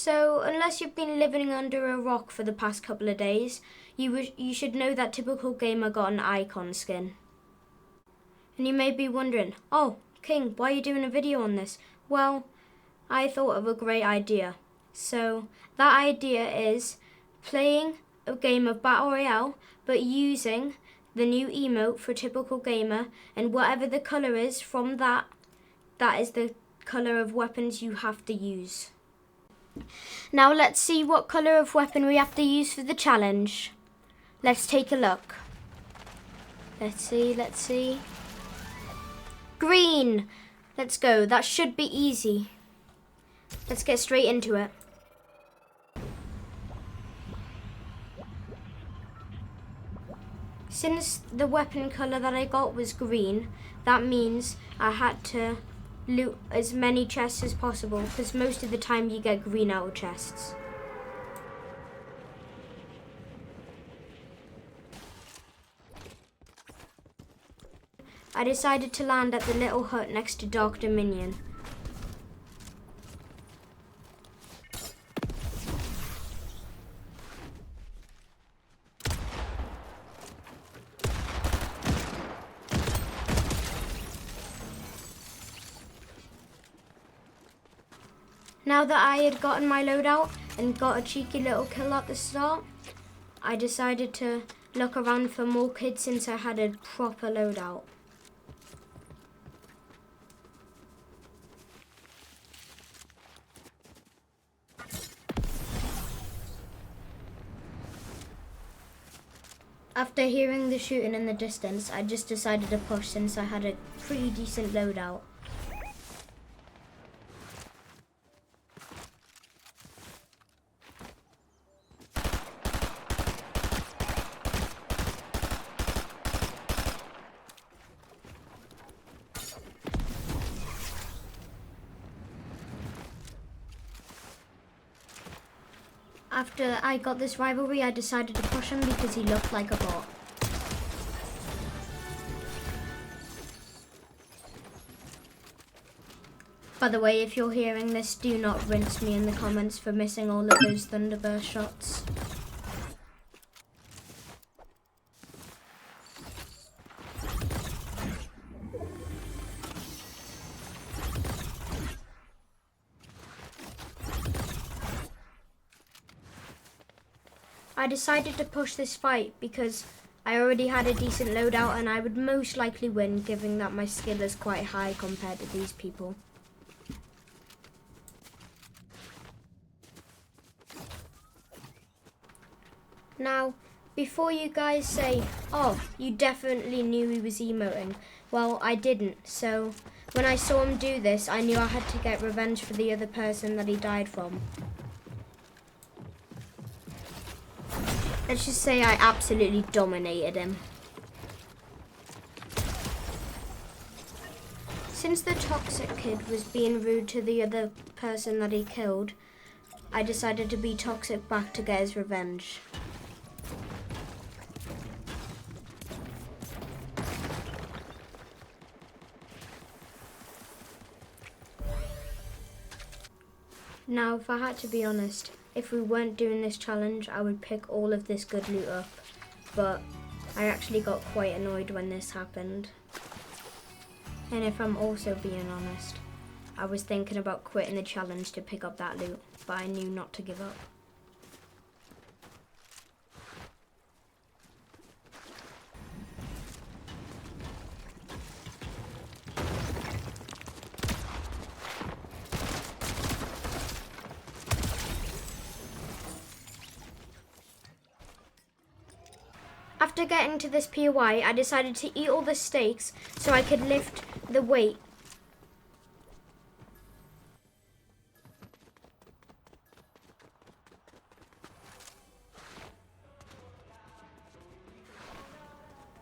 So, unless you've been living under a rock for the past couple of days, you should know that Typical Gamer got an icon skin. And you may be wondering, oh, King, why are you doing a video on this? Well, I thought of a great idea. So, that idea is playing a game of Battle Royale, but using the new emote for Typical Gamer, and whatever the colour is from that is the colour of weapons you have to use. Now let's see what colour of weapon we have to use for the challenge. Let's take a look. Let's see. Green! Let's go. That should be easy. Let's get straight into it. Since the weapon colour that I got was green, that means I had to loot as many chests as possible, because most of the time you get green out of chests. I decided to land at the little hut next to Dark Dominion. Now that I had gotten my loadout and got a cheeky little kill at the start, I decided to look around for more kids since I had a proper loadout. After hearing the shooting in the distance, I just decided to push since I had a pretty decent loadout. After I got this rivalry, I decided to push him because he looked like a bot. By the way, if you're hearing this, do not rinse me in the comments for missing all of those Thunderburst shots. I decided to push this fight because I already had a decent loadout and I would most likely win, given that my skill is quite high compared to these people. Now, before you guys say, oh, you definitely knew he was emoting, well, I didn't. So when I saw him do this, I knew I had to get revenge for the other person that he died from. Let's just say I absolutely dominated him. Since the toxic kid was being rude to the other person that he killed, I decided to be toxic back to get his revenge. Now, if I had to be honest, if we weren't doing this challenge, I would pick all of this good loot up, but I actually got quite annoyed when this happened. And if I'm also being honest, I was thinking about quitting the challenge to pick up that loot, but I knew not to give up. After getting to this POI, I decided to eat all the steaks so I could lift the weight.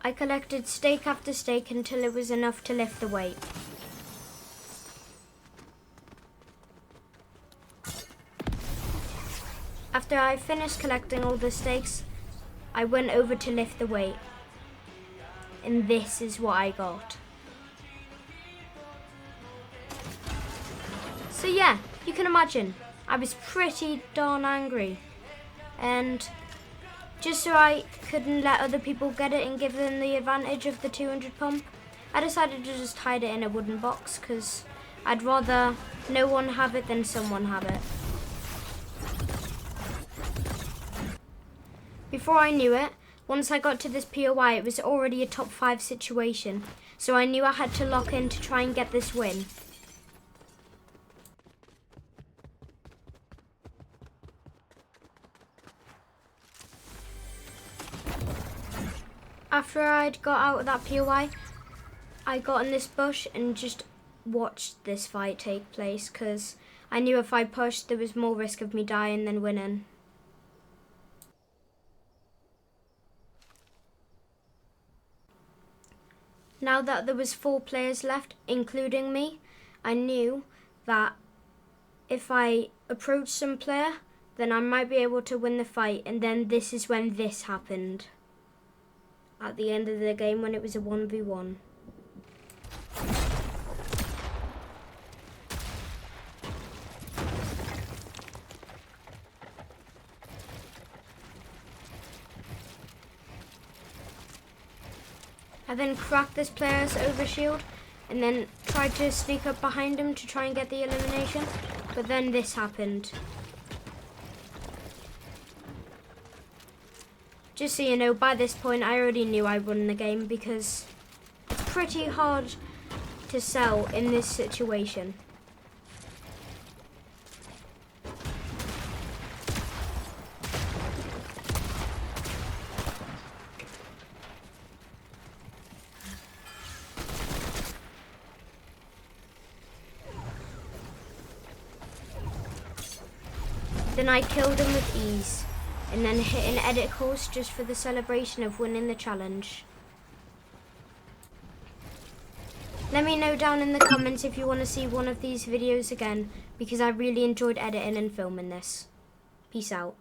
I collected steak after steak until it was enough to lift the weight. After I finished collecting all the steaks, I went over to lift the weight, and this is what I got. So yeah, you can imagine, I was pretty darn angry. And just so I couldn't let other people get it and give them the advantage of the 200 pump, I decided to just hide it in a wooden box because I'd rather no one have it than someone have it. Before I knew it, once I got to this POI, it was already a top 5 situation, so I knew I had to lock in to try and get this win. After I'd got out of that POI, I got in this bush and just watched this fight take place because I knew if I pushed, there was more risk of me dying than winning. Now that there was 4 players left, including me, I knew that if I approached some player, then I might be able to win the fight, and then this is when this happened. At the end of the game when it was a 1v1. I then cracked this player's overshield and then tried to sneak up behind him to try and get the elimination, but then this happened. Just so you know, by this point I already knew I won the game because it's pretty hard to sell in this situation. Then I killed him with ease, and then hit an edit course just for the celebration of winning the challenge. Let me know down in the comments if you want to see one of these videos again, because I really enjoyed editing and filming this. Peace out.